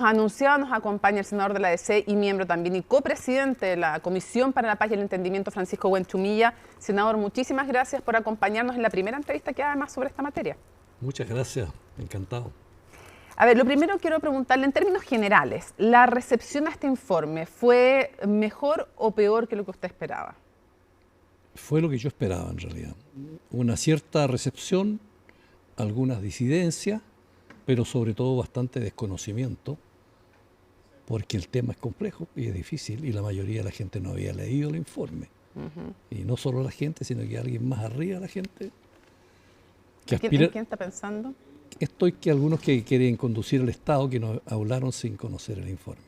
Anunciado nos acompaña el senador de la DC y miembro también y copresidente de la Comisión para la Paz y el Entendimiento, Francisco Buenchumilla. Senador, muchísimas gracias por acompañarnos en la primera entrevista que además sobre esta materia. Muchas gracias, encantado. A ver, lo primero quiero preguntarle en términos generales, ¿la recepción a este informe fue mejor o peor que lo que usted esperaba? Fue lo que yo esperaba en realidad. Una cierta recepción, algunas disidencias, pero sobre todo bastante desconocimiento, porque el tema es complejo y es difícil y la mayoría de la gente no había leído el informe. Y no solo la gente, sino que alguien más arriba de la gente. Que aspira... ¿En quién está pensando? Estoy que algunos que quieren conducir el Estado, que nos hablaron sin conocer el informe.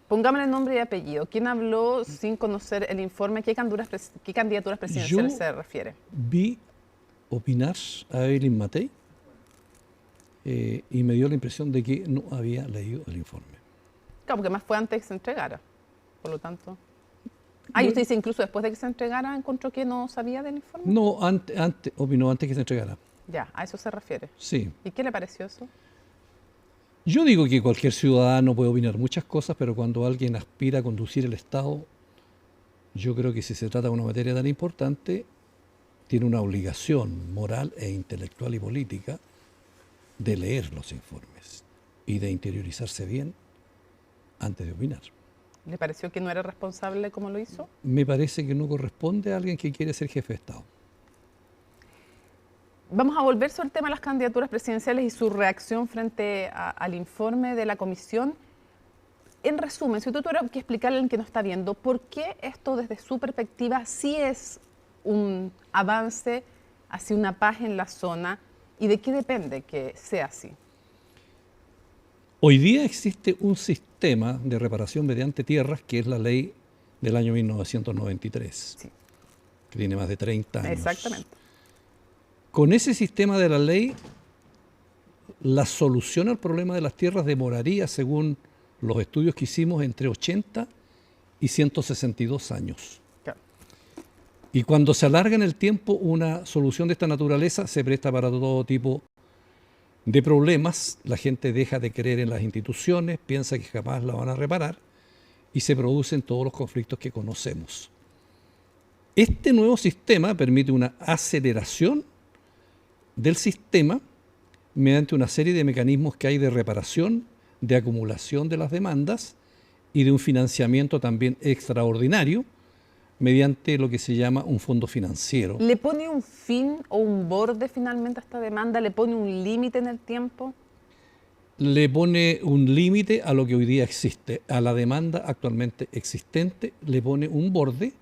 Pongámosle nombre y apellido. ¿Quién habló sin conocer el informe? ¿Qué candidaturas presidenciales se refiere? Vi opinar a Evelyn Matei y me dio la impresión de que no había leído el informe. Claro, porque más fue antes de que se entregara, por lo tanto. ¿Y usted dice incluso después de que se entregara encontró que no sabía del informe? No, opinó antes que se entregara. Ya, a eso se refiere. Sí. ¿Y qué le pareció eso? Yo digo que cualquier ciudadano puede opinar muchas cosas, pero cuando alguien aspira a conducir el Estado, yo creo que si se trata de una materia tan importante, tiene una obligación moral e intelectual y política de leer los informes y de interiorizarse bien antes de opinar. ¿Le pareció que no era responsable como lo hizo? Me parece que no corresponde a alguien que quiere ser jefe de Estado. Vamos a volver sobre el tema de las candidaturas presidenciales y su reacción frente al informe de la comisión. En resumen, si tú tuvieras que explicarle al que no está viendo, ¿por qué esto desde su perspectiva sí es un avance hacia una paz en la zona y de qué depende que sea así? Hoy día existe un sistema de reparación mediante tierras que es la ley del año 1993, sí, que tiene más de 30 años. Exactamente. Con ese sistema de la ley, la solución al problema de las tierras demoraría, según los estudios que hicimos, entre 80 y 162 años. Claro. Y cuando se alarga en el tiempo, una solución de esta naturaleza se presta para todo tipo de problemas. La gente deja de creer en las instituciones, piensa que jamás la van a reparar y se producen todos los conflictos que conocemos. Este nuevo sistema permite una aceleración del sistema mediante una serie de mecanismos que hay de reparación, de acumulación de las demandas y de un financiamiento también extraordinario mediante lo que se llama un fondo financiero. ¿Le pone un fin o un borde finalmente a esta demanda? ¿Le pone un límite en el tiempo? Le pone un límite a lo que hoy día existe, a la demanda actualmente existente, le pone un borde.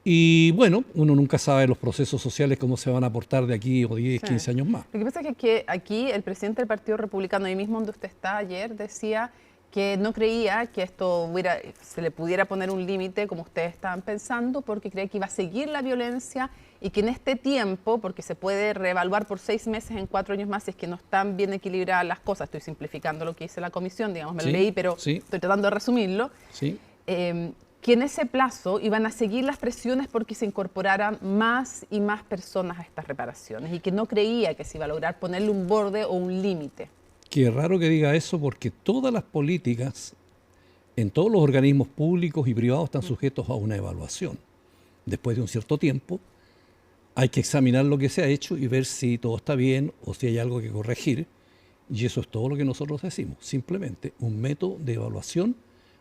Y bueno, uno nunca sabe los procesos sociales cómo se van a aportar de aquí o 10, 15 años más. Lo que pasa es que aquí el presidente del Partido Republicano, ahí mismo donde usted está ayer, decía que no creía que esto se le pudiera poner un límite como ustedes estaban pensando, porque creía que iba a seguir la violencia y que en este tiempo, porque se puede reevaluar por 6 meses en 4 años más si es que no están bien equilibradas las cosas, estoy simplificando lo que dice la comisión, digamos, me lo leí, pero estoy tratando de resumirlo. Sí. Que en ese plazo iban a seguir las presiones porque se incorporaran más y más personas a estas reparaciones y que no creía que se iba a lograr ponerle un borde o un límite. Qué raro que diga eso porque todas las políticas en todos los organismos públicos y privados están sujetos a una evaluación. Después de un cierto tiempo hay que examinar lo que se ha hecho y ver si todo está bien o si hay algo que corregir. Y eso es todo lo que nosotros decimos, simplemente un método de evaluación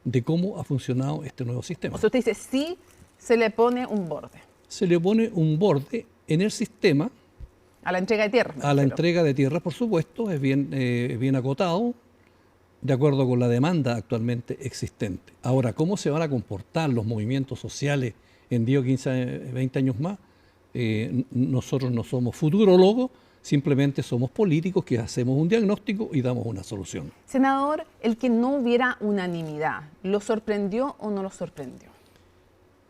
de cómo ha funcionado este nuevo sistema. O sea, usted dice, sí se le pone un borde. Se le pone un borde en el sistema. A la entrega de tierras. A la entrega de tierras, por supuesto, es bien acotado, de acuerdo con la demanda actualmente existente. Ahora, ¿cómo se van a comportar los movimientos sociales en 10, 15, 20 años más? Nosotros no somos futurólogos, simplemente somos políticos que hacemos un diagnóstico y damos una solución. Senador, el que no hubiera unanimidad, ¿lo sorprendió o no lo sorprendió?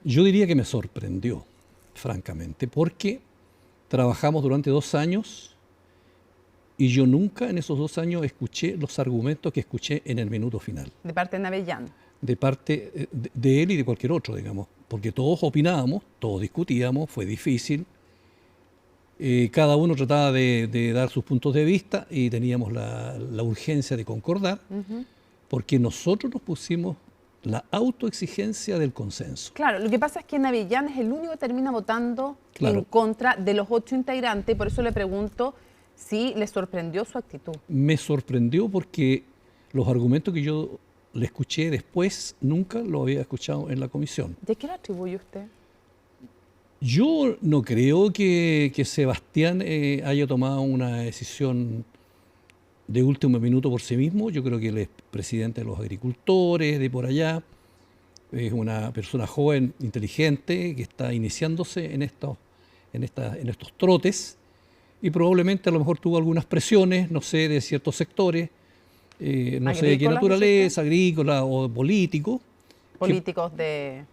Yo diría que me sorprendió, francamente, porque trabajamos durante 2 años y yo nunca en esos 2 años escuché los argumentos que escuché en el minuto final. De parte de Navellán. De parte de él y de cualquier otro, digamos, porque todos opinábamos, todos discutíamos, fue difícil. Cada uno trataba de dar sus puntos de vista y teníamos la urgencia de concordar. porque nosotros nos pusimos la autoexigencia del consenso. Claro, lo que pasa es que Navellán es el único que termina votando Claro. en contra de los 8 integrantes, y por eso le pregunto si le sorprendió su actitud. Me sorprendió porque los argumentos que yo le escuché después nunca los había escuchado en la comisión. ¿De qué lo atribuye usted? Yo no creo que Sebastián haya tomado una decisión de último minuto por sí mismo. Yo creo que él es presidente de los agricultores, de por allá. Es una persona joven, inteligente, que está iniciándose en estos trotes y probablemente a lo mejor tuvo algunas presiones, no sé, de ciertos sectores, no sé de qué naturaleza, agrícola o político. Políticos de...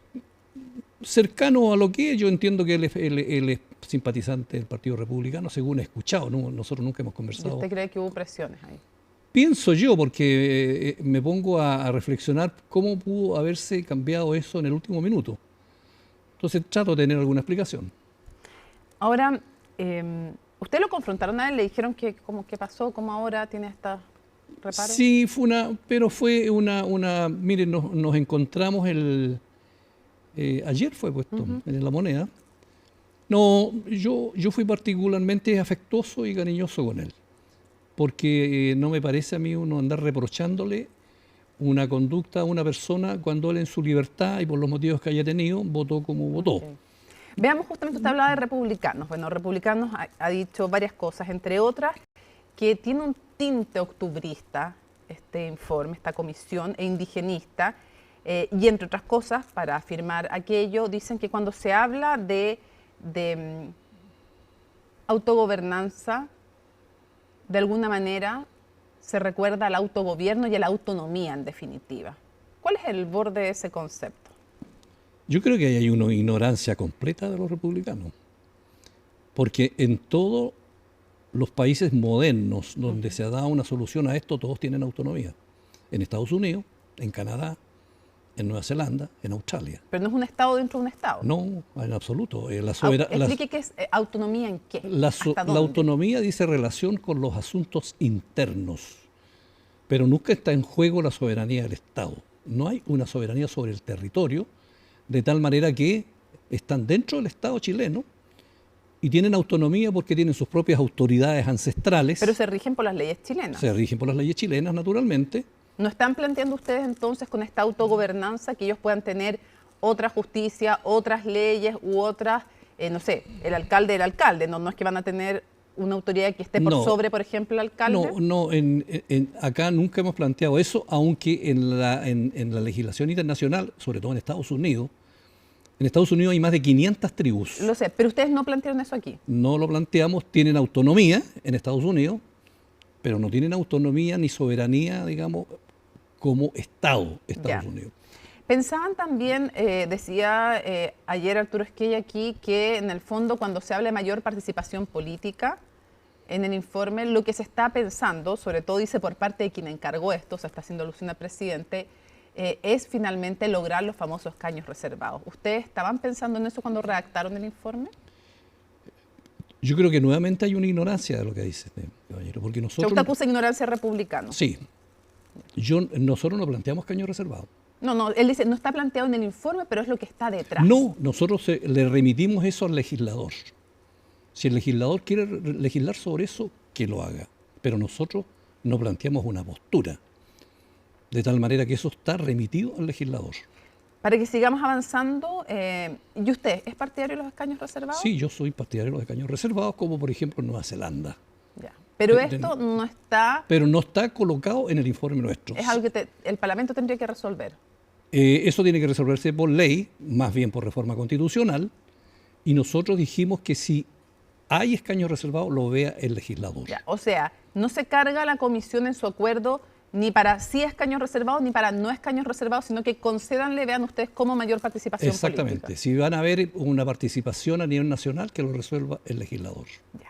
Cercano a lo que es, yo entiendo que él es simpatizante del Partido Republicano, según he escuchado, ¿no? Nosotros nunca hemos conversado. ¿Y usted cree que hubo presiones ahí? Pienso yo, porque me pongo a reflexionar cómo pudo haberse cambiado eso en el último minuto. Entonces trato de tener alguna explicación. Ahora, ¿usted lo confrontaron a él? ¿Le dijeron qué pasó? ¿Cómo ahora tiene esta reparo? Sí, fue una miren, nos encontramos ayer fue puesto en La Moneda. No, yo fui particularmente afectuoso y cariñoso con él, porque no me parece a mí uno andar reprochándole una conducta a una persona cuando él en su libertad y por los motivos que haya tenido votó como votó. Okay. Veamos, justamente usted hablaba de republicanos. Bueno, republicanos ha dicho varias cosas, entre otras que tiene un tinte octubrista este informe, esta comisión, e indigenista, y entre otras cosas, para afirmar aquello, dicen que cuando se habla de autogobernanza, de alguna manera se recuerda al autogobierno y a la autonomía en definitiva. ¿Cuál es el borde de ese concepto? Yo creo que hay una ignorancia completa de los republicanos, porque en todos los países modernos donde se ha dado una solución a esto, todos tienen autonomía. En Estados Unidos, en Canadá, en Nueva Zelanda, en Australia. Pero no es un Estado dentro de un Estado. No, en absoluto. Explique qué es autonomía en qué. La autonomía dice relación con los asuntos internos, pero nunca está en juego la soberanía del Estado. No hay una soberanía sobre el territorio, de tal manera que están dentro del Estado chileno y tienen autonomía porque tienen sus propias autoridades ancestrales. Pero se rigen por las leyes chilenas. Se rigen por las leyes chilenas, naturalmente. ¿No están planteando ustedes entonces con esta autogobernanza que ellos puedan tener otra justicia, otras leyes u otras, no sé, el alcalde, no es que van a tener una autoridad que esté por sobre, por ejemplo, el alcalde? No, acá nunca hemos planteado eso, aunque en la legislación internacional, sobre todo en Estados Unidos hay más de 500 tribus. Lo sé, pero ustedes no plantearon eso aquí. No lo planteamos, tienen autonomía en Estados Unidos, pero no tienen autonomía ni soberanía, digamos, como Estado, Estados Unidos. Pensaban también, decía ayer Arturo Esquella aquí, que en el fondo cuando se habla de mayor participación política en el informe, lo que se está pensando, sobre todo dice por parte de quien encargó esto, se está haciendo alusión al presidente, es finalmente lograr los famosos escaños reservados. ¿Ustedes estaban pensando en eso cuando redactaron el informe? Yo creo que nuevamente hay una ignorancia de lo que dice este caballero, porque nosotros... ¿Usted acusa ignorancia republicana? Sí. Nosotros no planteamos escaños reservados. No, él dice, no está planteado en el informe, pero es lo que está detrás. No, nosotros le remitimos eso al legislador. Si el legislador quiere legislar sobre eso, que lo haga. Pero nosotros no planteamos una postura, de tal manera que eso está remitido al legislador. Para que sigamos avanzando, ¿y usted es partidario de los escaños reservados? Sí, yo soy partidario de los escaños reservados, como por ejemplo en Nueva Zelanda. Ya. Pero esto no está... Pero no está colocado en el informe nuestro. Es algo que el Parlamento tendría que resolver. Eso tiene que resolverse por ley, más bien por reforma constitucional, y nosotros dijimos que si hay escaños reservados, lo vea el legislador. Ya, o sea, no se carga la comisión en su acuerdo ni para sí escaños reservados ni para no escaños reservados, sino que concédanle, vean ustedes, como mayor participación Exactamente. política. Si van a haber una participación a nivel nacional, que lo resuelva el legislador. Ya.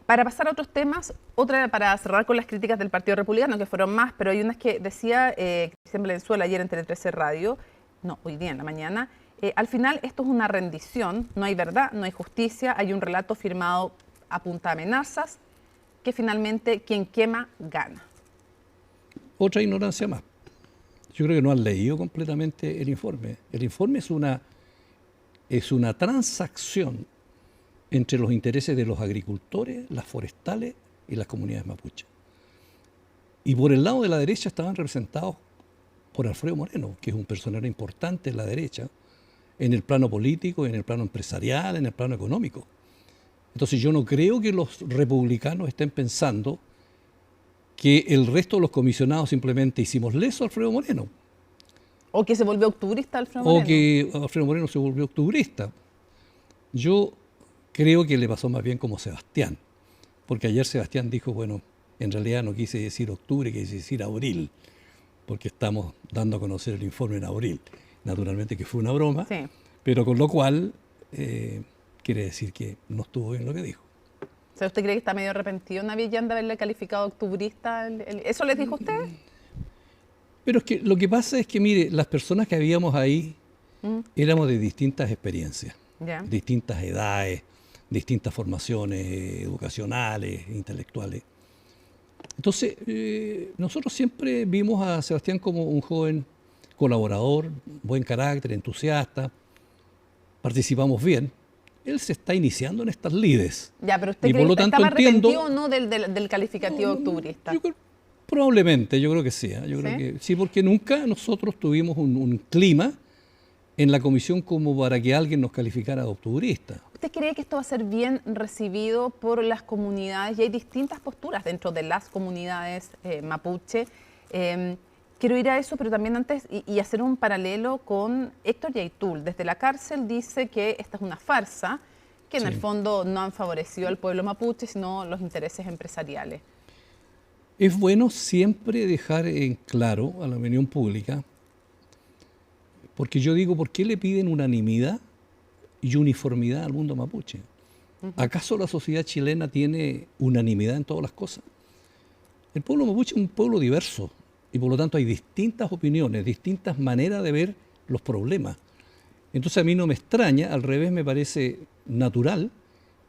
Para pasar a otros temas, otra para cerrar con las críticas del Partido Republicano, que fueron más, pero hay unas que decía Cristian Valenzuela ayer en Tele 13 Radio, no, hoy día en la mañana, al final esto es una rendición, no hay verdad, no hay justicia, hay un relato firmado a punta de amenazas, que finalmente quien quema gana. otra ignorancia más. Yo creo que no han leído completamente el informe. El informe es una transacción entre los intereses de los agricultores, las forestales y las comunidades mapuches. Y por el lado de la derecha estaban representados por Alfredo Moreno, que es un personaje importante en la derecha, en el plano político, en el plano empresarial, en el plano económico. Entonces yo no creo que los republicanos estén pensando que el resto de los comisionados simplemente hicimos leso a Alfredo Moreno. O que se volvió octubrista Alfredo Moreno. O que Alfredo Moreno se volvió octubrista. Yo creo que le pasó más bien como Sebastián, porque ayer Sebastián dijo, bueno, en realidad no quise decir octubre, quise decir abril, porque estamos dando a conocer el informe en abril. Naturalmente que fue una broma, Sí. pero con lo cual quiere decir que no estuvo bien lo que dijo. O sea, ¿usted cree que está medio arrepentido Navillán de haberle calificado octubrista? ¿Eso les dijo usted? Pero es que lo que pasa es que, mire, las personas que habíamos ahí éramos de distintas experiencias, Ya. distintas edades, distintas formaciones educacionales, intelectuales. Entonces, nosotros siempre vimos a Sebastián como un joven colaborador, buen carácter, entusiasta, participamos bien. Él se está iniciando en estas lides. Ya, pero ¿usted Y cree por lo que tanto estaba entiendo- arrepentido o no del calificativo octubrista? Probablemente, yo creo que sí. Yo creo que sí, porque nunca nosotros tuvimos un clima en la comisión como para que alguien nos calificara de octubrista. ¿Usted cree que esto va a ser bien recibido por las comunidades? Y hay distintas posturas dentro de las comunidades mapuche. Quiero ir a eso, pero también antes y hacer un paralelo con Héctor Yaitul. Desde la cárcel dice que esta es una farsa, que en Sí. el fondo no han favorecido al pueblo mapuche, sino los intereses empresariales. Es bueno siempre dejar en claro a la opinión pública, porque yo digo, ¿por qué le piden unanimidad y uniformidad al mundo mapuche? ¿Acaso la sociedad chilena tiene unanimidad en todas las cosas? El pueblo mapuche es un pueblo diverso y por lo tanto hay distintas opiniones, distintas maneras de ver los problemas. Entonces a mí no me extraña, al revés me parece natural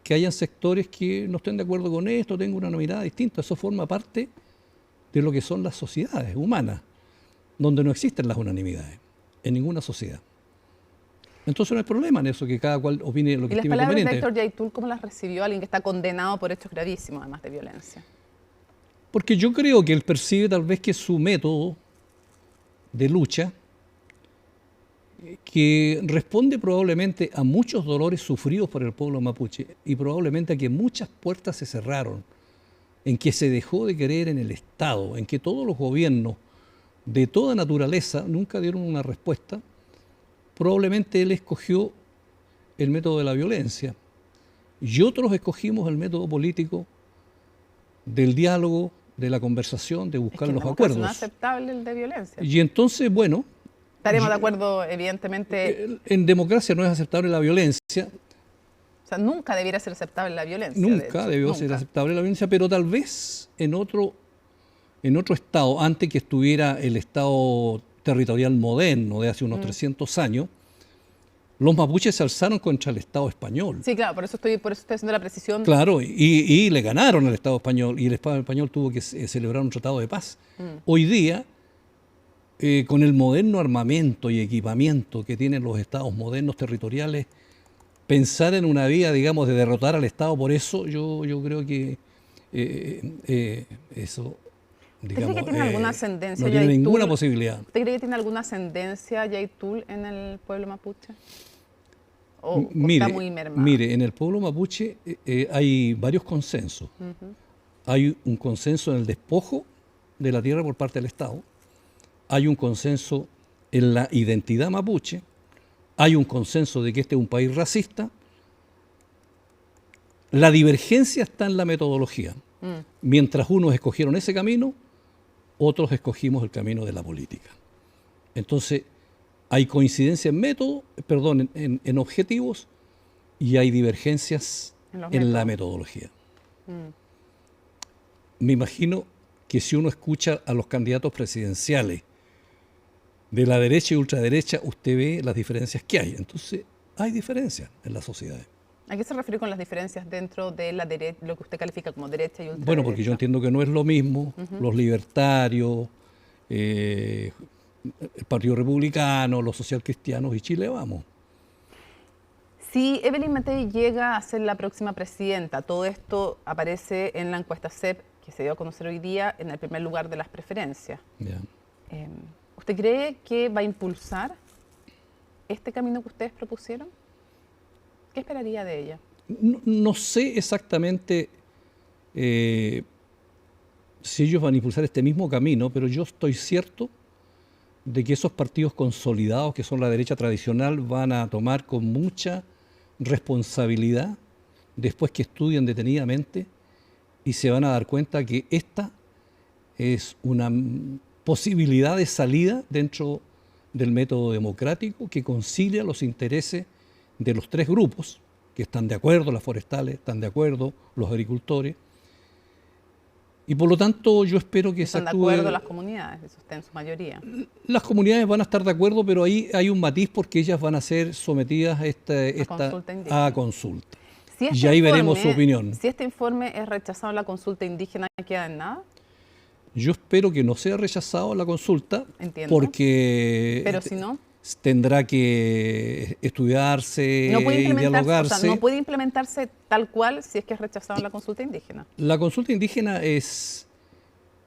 que hayan sectores que no estén de acuerdo con esto, tengan una mirada distinta. Eso forma parte de lo que son las sociedades humanas, donde no existen las unanimidades, en ninguna sociedad. Entonces no hay problema en eso, que cada cual opine lo ¿Y que las estime palabras de conveniente. Héctor Yaitul cómo las recibió alguien que está condenado por hechos gravísimos, además de violencia? Porque yo creo que él percibe tal vez que su método de lucha, que responde probablemente a muchos dolores sufridos por el pueblo mapuche y probablemente a que muchas puertas se cerraron, en que se dejó de creer en el Estado, en que todos los gobiernos de toda naturaleza nunca dieron una respuesta, probablemente él escogió el método de la violencia y otros escogimos el método político del diálogo, de la conversación, de buscar los acuerdos. No es aceptable el de violencia. Y entonces, bueno, Estaremos de acuerdo, evidentemente. en democracia no es aceptable la violencia, O sea, nunca debiera ser aceptable la violencia. de nunca hecho, debió ser aceptable la violencia, pero tal vez en otro estado, antes que estuviera el estado territorial moderno de hace unos 300 años, los mapuches se alzaron contra el Estado español. Sí, claro, por eso estoy haciendo la precisión. Claro, y le ganaron al Estado español, y el Estado español tuvo que celebrar un tratado de paz. Hoy día, con el moderno armamento y equipamiento que tienen los estados modernos territoriales, pensar en una vía, digamos, de derrotar al Estado, por eso yo creo que eso, ¿Usted digamos, cree que tiene alguna ascendencia no tiene Yaitul? ninguna posibilidad. ¿Usted cree que tiene alguna ascendencia Yaitul en el pueblo mapuche? ¿O está muy mermado? Mire, en el pueblo mapuche hay varios consensos. Hay un consenso en el despojo de la tierra por parte del Estado, hay un consenso en la identidad mapuche, hay un consenso de que este es un país racista. La divergencia está en la metodología. Mientras unos escogieron ese camino, otros escogimos el camino de la política. Entonces, hay coincidencia en método, perdón, en objetivos, y hay divergencias en la metodología. Me imagino que si uno escucha a los candidatos presidenciales de la derecha y ultraderecha, usted ve las diferencias que hay. Entonces, hay diferencias en las sociedades. ¿A qué se refiere con las diferencias dentro de la derecha, lo que usted califica como derecha y ultraderecha? Bueno, porque yo entiendo que no es lo mismo los libertarios, el Partido Republicano, los socialcristianos y Chile Vamos. Si Evelyn Matei llega a ser la próxima presidenta, todo esto aparece en la encuesta CEP que se dio a conocer hoy día en el primer lugar de las preferencias. Ya. ¿Usted cree que va a impulsar este camino que ustedes propusieron? ¿Qué esperaría de ella? No sé exactamente si ellos van a impulsar este mismo camino, pero yo estoy cierto de que esos partidos consolidados, que son la derecha tradicional, van a tomar con mucha responsabilidad después que estudien detenidamente y se van a dar cuenta que esta es una posibilidad de salida dentro del método democrático que concilia los intereses de los tres grupos, que están de acuerdo, las forestales, están de acuerdo, los agricultores. Y por lo tanto yo espero que se actúe... ¿Están de acuerdo las comunidades? Eso está en su mayoría. Las comunidades van a estar de acuerdo, pero ahí hay un matiz porque ellas van a ser sometidas a consulta. Si y ahí veremos su opinión. Si este informe es rechazado en la consulta indígena, ¿queda en nada? Yo espero que no sea rechazado la consulta. Entiendo. Porque pero si no, tendrá que estudiarse y dialogarse. O sea, no puede implementarse tal cual si es que es rechazado en la consulta indígena. La consulta indígena es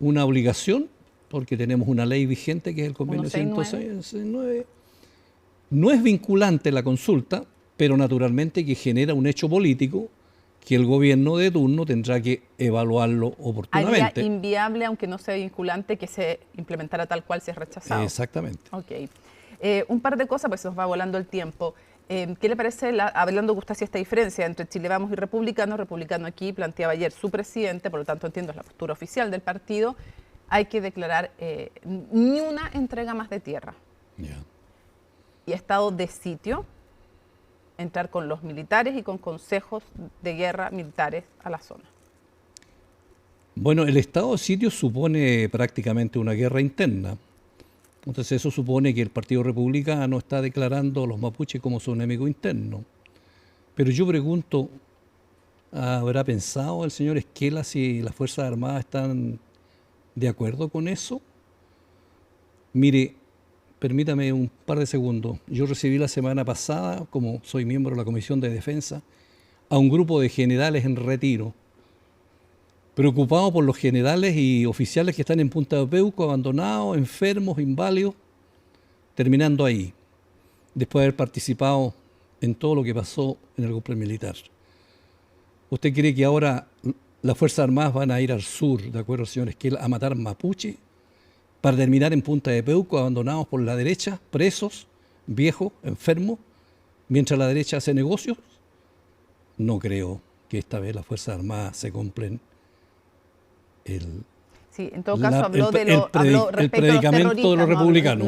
una obligación porque tenemos una ley vigente que es el convenio 169. No es vinculante la consulta, pero naturalmente que genera un hecho político que el gobierno de turno tendrá que evaluarlo oportunamente. Haría inviable, aunque no sea vinculante, que se implementara tal cual si es rechazado. Exactamente. Ok. Un par de cosas, pues se nos va volando el tiempo. ¿Qué le parece, hablando que usted hacía esta diferencia entre Chile Vamos y Republicano? Republicano aquí planteaba ayer su presidente, por lo tanto entiendo es la postura oficial del partido, hay que declarar ni una entrega más de tierra. Yeah. Y estado de sitio, entrar con los militares y con consejos de guerra militares a la zona. Bueno, el estado de sitio supone prácticamente una guerra interna. Entonces eso supone que el Partido Republicano está declarando a los mapuches como su enemigo interno. Pero yo pregunto, ¿habrá pensado el señor Esquela si las Fuerzas Armadas están de acuerdo con eso? Mire, permítame un par de segundos. Yo recibí la semana pasada, como soy miembro de la Comisión de Defensa, a un grupo de generales en retiro, preocupados por los generales y oficiales que están en Punta de Peuco, abandonados, enfermos, inválidos, terminando ahí, después de haber participado en todo lo que pasó en el golpe militar. ¿Usted cree que ahora las Fuerzas Armadas van a ir al sur, de acuerdo al señor Esquela, a matar mapuche, para terminar en Punta de Peuco, abandonados por la derecha, presos, viejos, enfermos, mientras la derecha hace negocios? No creo que esta vez las Fuerzas Armadas se compren sí, en todo caso habló respecto predicamento a los de los republicanos.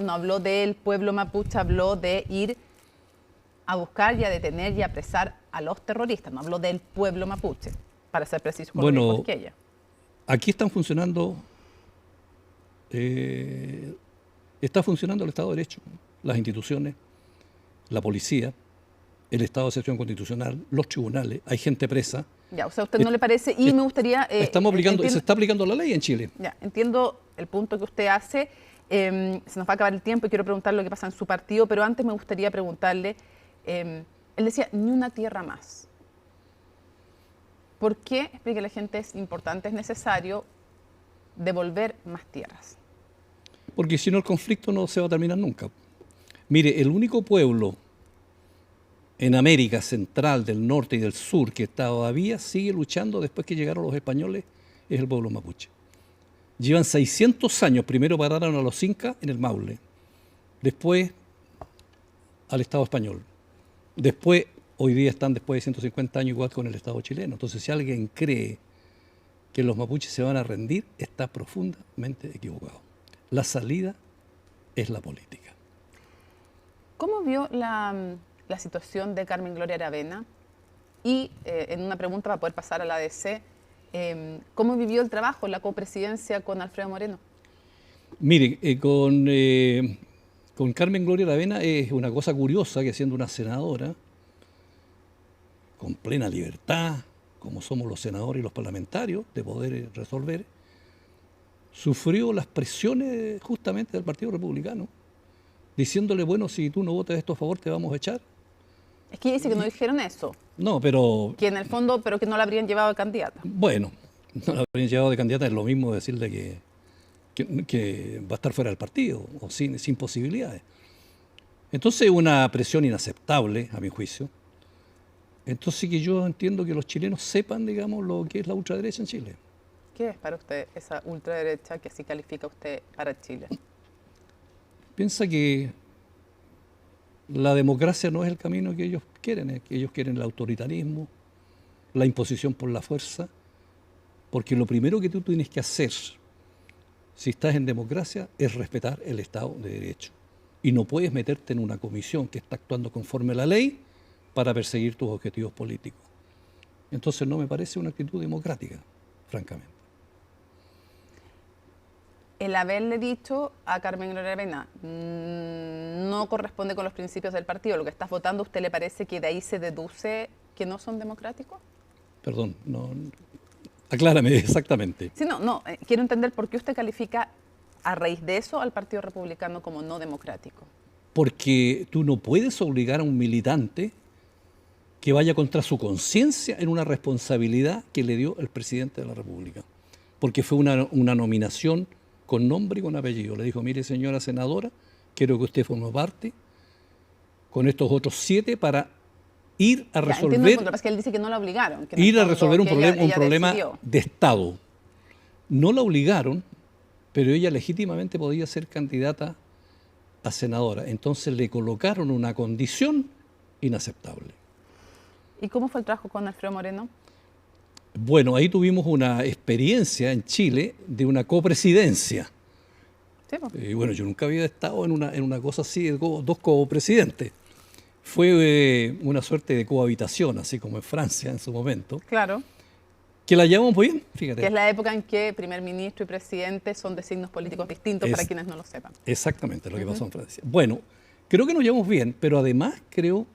No habló del pueblo mapuche, habló de ir a buscar y a detener y a apresar a los terroristas. No habló del pueblo mapuche, para ser preciso con lo que ella. Aquí están funcionando, está funcionando el Estado de Derecho, las instituciones, la policía, el Estado de Excepción Constitucional, los tribunales, hay gente presa. Ya, o sea, ¿a usted no le parece? Y me gustaría... se está aplicando la ley en Chile. Ya, entiendo el punto que usted hace. Se nos va a acabar el tiempo y quiero preguntar lo que pasa en su partido, pero antes me gustaría preguntarle, él decía, ni una tierra más. ¿Por qué, explique a la gente, es importante, es necesario devolver más tierras? Porque si no el conflicto no se va a terminar nunca. Mire, el único pueblo en América Central, del Norte y del Sur, que todavía sigue luchando después que llegaron los españoles, es el pueblo mapuche. Llevan 600 años, primero pararon a los incas en el Maule, después al Estado español, después, hoy día están después de 150 años igual con el Estado chileno. Entonces, si alguien cree que los mapuches se van a rendir, está profundamente equivocado. La salida es la política. ¿Cómo vio la situación de Carmen Gloria Aravena? Y en una pregunta para poder pasar a la ADC, ¿cómo vivió el trabajo, la copresidencia con Alfredo Moreno? Mire, con Carmen Gloria Aravena es una cosa curiosa que siendo una senadora, con plena libertad, como somos los senadores y los parlamentarios, de poder resolver, sufrió las presiones justamente del Partido Republicano, diciéndole, bueno, si tú no votas esto a favor, te vamos a echar. Es que dice que no dijeron eso. No, pero... Que en el fondo, pero que no la habrían llevado de candidata. Bueno, no la habrían llevado de candidata, es lo mismo decirle que va a estar fuera del partido o sin posibilidades. Entonces, una presión inaceptable, a mi juicio. Entonces, sí que yo entiendo que los chilenos sepan, digamos, lo que es la ultraderecha en Chile. ¿Qué es para usted esa ultraderecha que así califica usted para Chile? Piensa que la democracia no es el camino que ellos quieren, que ellos quieren el autoritarismo, la imposición por la fuerza, porque lo primero que tú tienes que hacer, si estás en democracia, es respetar el Estado de Derecho. Y no puedes meterte en una comisión que está actuando conforme a la ley para perseguir tus objetivos políticos. Entonces no me parece una actitud democrática, francamente. El haberle dicho a Carmen Gloria Aravena no corresponde con los principios del partido, lo que estás votando, ¿usted le parece que de ahí se deduce que no son democráticos? Perdón, no, aclárame exactamente. Sí, quiero entender por qué usted califica a raíz de eso al Partido Republicano como no democrático. Porque tú no puedes obligar a un militante que vaya contra su conciencia en una responsabilidad que le dio el presidente de la República. Porque fue una nominación con nombre y con apellido. Le dijo, mire señora senadora, quiero que usted forme parte con estos otros 7 para ir a resolver... Entiendo, lo que pasa es que él dice que no la obligaron. Que ir a resolver un problema decidió. De Estado. No la obligaron, pero ella legítimamente podía ser candidata a senadora. Entonces le colocaron una condición inaceptable. ¿Y cómo fue el trabajo con Alfredo Moreno? Bueno, ahí tuvimos una experiencia en Chile de una copresidencia. Sí, pues. Bueno, yo nunca había estado en una cosa así, de dos copresidentes. Fue una suerte de cohabitación, así como en Francia en su momento. Claro. Que la llevamos bien, fíjate. Que es la época en que primer ministro y presidente son de signos políticos distintos, para quienes no lo sepan. Exactamente lo que pasó en Francia. Bueno, creo que nos llevamos bien, pero además creo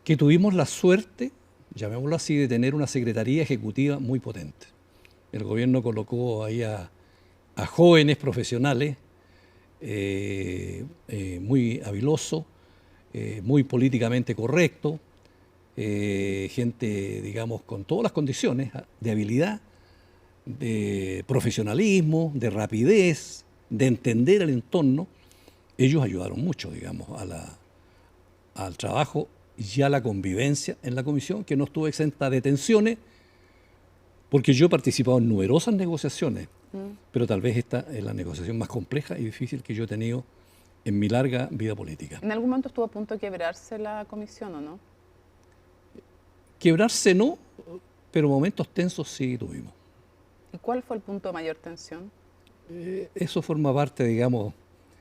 que tuvimos la suerte, llamémoslo así, de tener una secretaría ejecutiva muy potente. El gobierno colocó ahí a jóvenes profesionales, muy habilosos, muy políticamente correctos, gente, digamos, con todas las condiciones de habilidad, de profesionalismo, de rapidez, de entender el entorno. Ellos ayudaron mucho, digamos, al trabajo y a la convivencia en la comisión, que no estuvo exenta de tensiones, porque yo he participado en numerosas negociaciones, pero tal vez esta es la negociación más compleja y difícil que yo he tenido en mi larga vida política. ¿En algún momento estuvo a punto de quebrarse la comisión o no? Quebrarse no, pero momentos tensos sí tuvimos. ¿Y cuál fue el punto de mayor tensión? Eso forma parte, digamos,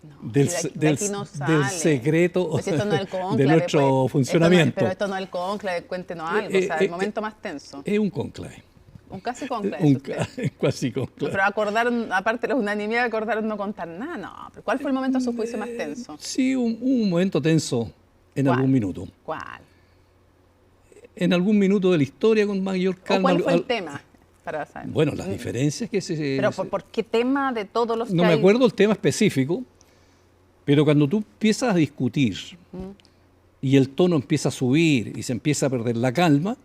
No, del sale. secreto Pues esto no es el cónclave, de nuestro funcionamiento. Pero esto no es el cónclave, cuéntenos algo, o sea, el momento más tenso. Es un cónclave. Un casi cónclave. Casi cónclave. Pero acordaron, aparte de la unanimidad, acordaron no contar nada. No, pero ¿cuál fue el momento a su juicio más tenso? Sí, un momento tenso en algún minuto. ¿Cuál? En algún minuto de la historia con mayor calma. ¿Cuál fue el tema? Para saber. Bueno, las diferencias que se... Pero ¿por qué tema de todos los que No me acuerdo el tema específico, pero cuando tú empiezas a discutir y el tono empieza a subir y se empieza a perder la calma,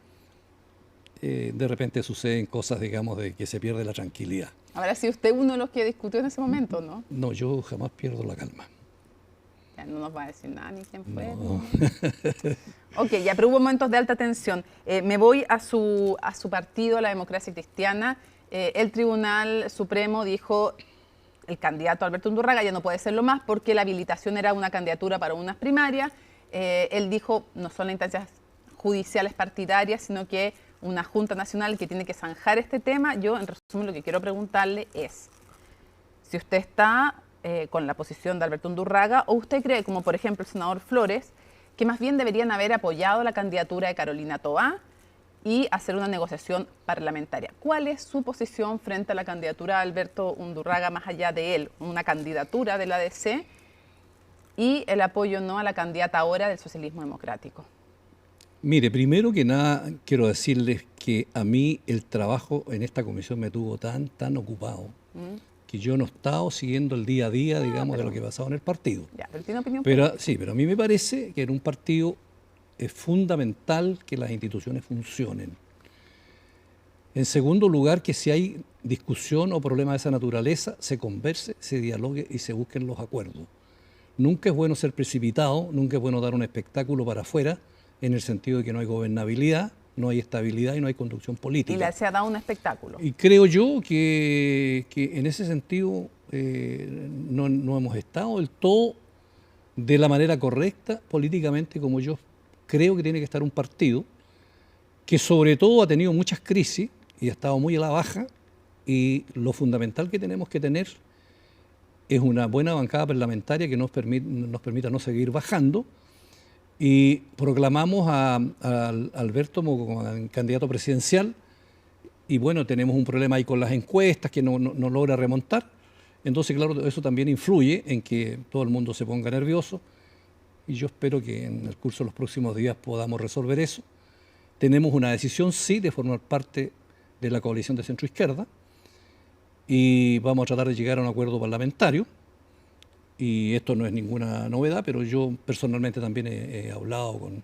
de repente suceden cosas, digamos, de que se pierde la tranquilidad. ¿Habrá sido usted uno de los que discutió en ese momento, no? No, yo jamás pierdo la calma. Ya no nos va a decir nada ni quién fue. No. Ok, ya, pero hubo momentos de alta tensión. Me voy a su partido, la Democracia Cristiana. El Tribunal Supremo dijo, el candidato Alberto Undurraga ya no puede serlo más porque la habilitación era una candidatura para unas primarias. Él dijo, no son las instancias judiciales partidarias, sino que una Junta Nacional que tiene que zanjar este tema. Yo, en resumen, lo que quiero preguntarle es si usted está con la posición de Alberto Undurraga o usted cree, como por ejemplo el senador Flores, que más bien deberían haber apoyado la candidatura de Carolina Toá y hacer una negociación parlamentaria. ¿Cuál es su posición frente a la candidatura de Alberto Undurraga, más allá de él, una candidatura de la ADC y el apoyo no a la candidata ahora del socialismo democrático? Mire, primero que nada quiero decirles que a mí el trabajo en esta comisión me tuvo tan ocupado que yo no he estado siguiendo el día a día, digamos, de lo que pasaba en el partido. Ya, pero tiene opinión Pero, política. sí, pero a mí me parece que en un partido es fundamental que las instituciones funcionen. En segundo lugar, que si hay discusión o problema de esa naturaleza, se converse, se dialogue y se busquen los acuerdos. Nunca es bueno ser precipitado, nunca es bueno dar un espectáculo para afuera, en el sentido de que no hay gobernabilidad, no hay estabilidad y no hay conducción política. Y se ha dado un espectáculo. Y creo yo que en ese sentido no hemos estado del todo de la manera correcta políticamente como yo creo que tiene que estar un partido que sobre todo ha tenido muchas crisis y ha estado muy a la baja, y lo fundamental que tenemos que tener es una buena bancada parlamentaria que nos permita no seguir bajando, y proclamamos a Alberto como candidato presidencial, y bueno, tenemos un problema ahí con las encuestas que no logra remontar. Entonces, claro, eso también influye en que todo el mundo se ponga nervioso, y yo espero que en el curso de los próximos días podamos resolver eso. Tenemos una decisión, sí, de formar parte de la coalición de centro-izquierda, y vamos a tratar de llegar a un acuerdo parlamentario. Y esto no es ninguna novedad, pero yo personalmente también he hablado con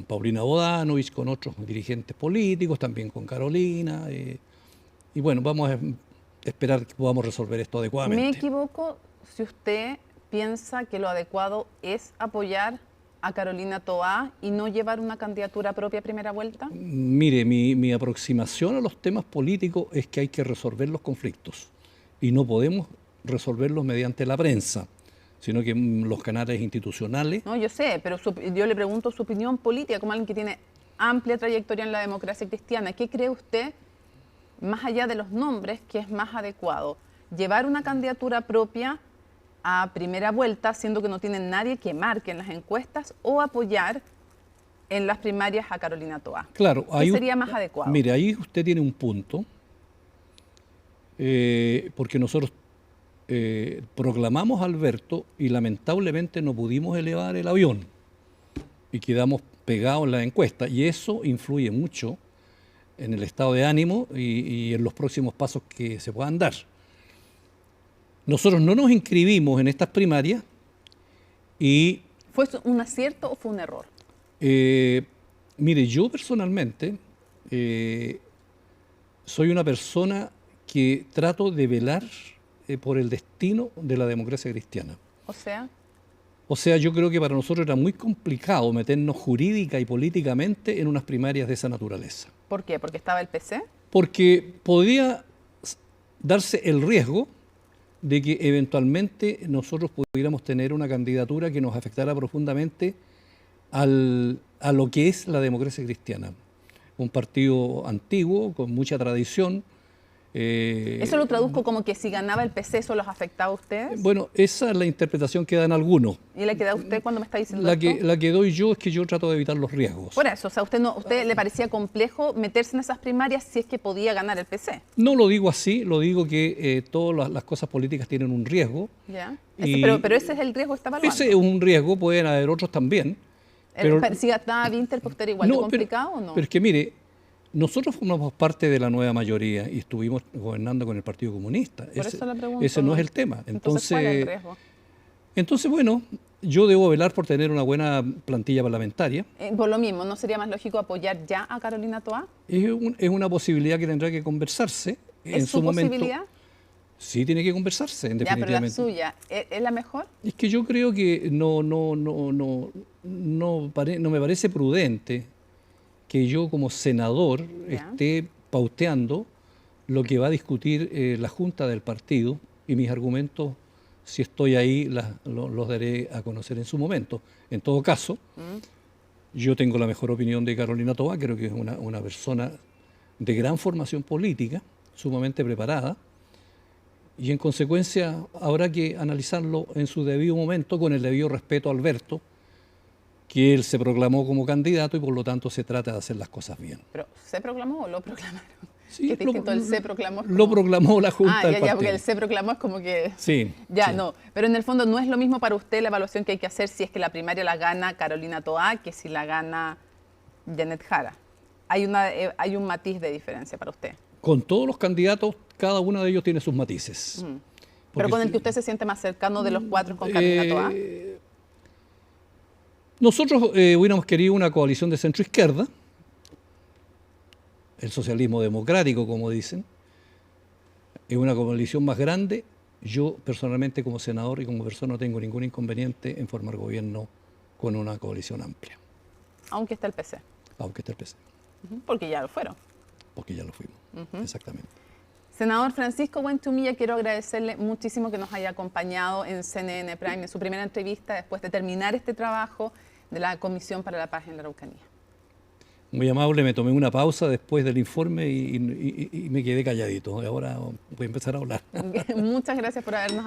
Paulina Bodanovich, con otros dirigentes políticos, también con Carolina. Y bueno, vamos a esperar que podamos resolver esto adecuadamente. ¿Me equivoco si usted piensa que lo adecuado es apoyar a Carolina Toá y no llevar una candidatura propia a primera vuelta? Mire, mi aproximación a los temas políticos es que hay que resolver los conflictos y no podemos resolverlos mediante la prensa, sino que los canales institucionales. No, yo sé, pero yo le pregunto su opinión política como alguien que tiene amplia trayectoria en la democracia cristiana. ¿Qué cree usted, más allá de los nombres, que es más adecuado? ¿Llevar una candidatura propia a primera vuelta, siendo que no tienen nadie que marque en las encuestas, o apoyar en las primarias a Carolina Toá? Claro, ¿Qué sería más adecuado? Mire, ahí usted tiene un punto, porque nosotros proclamamos a Alberto y lamentablemente no pudimos elevar el avión y quedamos pegados en la encuesta, y eso influye mucho en el estado de ánimo y en los próximos pasos que se puedan dar. Nosotros no nos inscribimos en estas primarias y... ¿Fue un acierto o fue un error? Mire, yo personalmente soy una persona que trato de velar por el destino de la democracia cristiana. O sea, yo creo que para nosotros era muy complicado meternos jurídica y políticamente en unas primarias de esa naturaleza. ¿Por qué? ¿Porque estaba el PC? Porque podía darse el riesgo de que eventualmente nosotros pudiéramos tener una candidatura que nos afectara profundamente a lo que es la democracia cristiana. Un partido antiguo, con mucha tradición. ¿Eso lo traduzco como que si ganaba el PC eso los afectaba a ustedes? Bueno, esa es la interpretación que dan algunos. ¿Y la que da usted cuando me está diciendo esto? La que doy yo es que yo trato de evitar los riesgos. Por eso, o sea, ¿usted le parecía complejo meterse en esas primarias si es que podía ganar el PC? No lo digo así, lo digo que todas las cosas políticas tienen un riesgo. Ya. Pero ese es el riesgo que está evaluando. Ese es un riesgo, pueden haber otros también. Pero si ganaba Winter, ¿para usted era igual de complicado o no? Pero es que mire, nosotros formamos parte de la nueva mayoría y estuvimos gobernando con el Partido Comunista. Por eso la pregunto. Ese no es el tema. Entonces, ¿cuál es el riesgo? Entonces, bueno, yo debo velar por tener una buena plantilla parlamentaria. Por lo mismo, ¿no sería más lógico apoyar ya a Carolina Toá? Es una posibilidad que tendrá que conversarse en su momento. ¿Es su posibilidad? Sí, tiene que conversarse, definitivamente. Ya, pero la suya, ¿es la mejor? Es que yo creo que no me parece prudente que yo como senador esté pauteando lo que va a discutir la Junta del partido, y mis argumentos, si estoy ahí, los daré a conocer en su momento. En todo caso, yo tengo la mejor opinión de Carolina Toá, creo que es una persona de gran formación política, sumamente preparada, y en consecuencia habrá que analizarlo en su debido momento, con el debido respeto a Alberto, que él se proclamó como candidato y por lo tanto se trata de hacer las cosas bien. ¿Pero se proclamó o lo proclamaron? Sí, el se proclamó. Lo proclamó la Junta del partido. Ya, porque el se proclamó es como que... Sí. Ya, sí. No. Pero en el fondo no es lo mismo para usted la evaluación que hay que hacer si es que la primaria la gana Carolina Toá que si la gana Janet Jara. Hay un matiz de diferencia para usted. con todos los candidatos, cada uno de ellos tiene sus matices. Pero Porque con el que usted se siente más cercano de los 4 con candidato A. Nosotros hubiéramos querido una coalición de centro-izquierda, el socialismo democrático, como dicen, es una coalición más grande. Yo personalmente como senador y como persona no tengo ningún inconveniente en formar gobierno con una coalición amplia, Aunque está el PC. aunque esté el PC, Porque ya lo fueron. porque ya lo fuimos, exactamente. Senador Francisco Buentumilla, quiero agradecerle muchísimo que nos haya acompañado en CNN Prime, en su primera entrevista después de terminar este trabajo de la Comisión para la Paz en la Araucanía. Muy amable, me tomé una pausa después del informe y me quedé calladito. Ahora voy a empezar a hablar. Muchas gracias por habernos acompañado.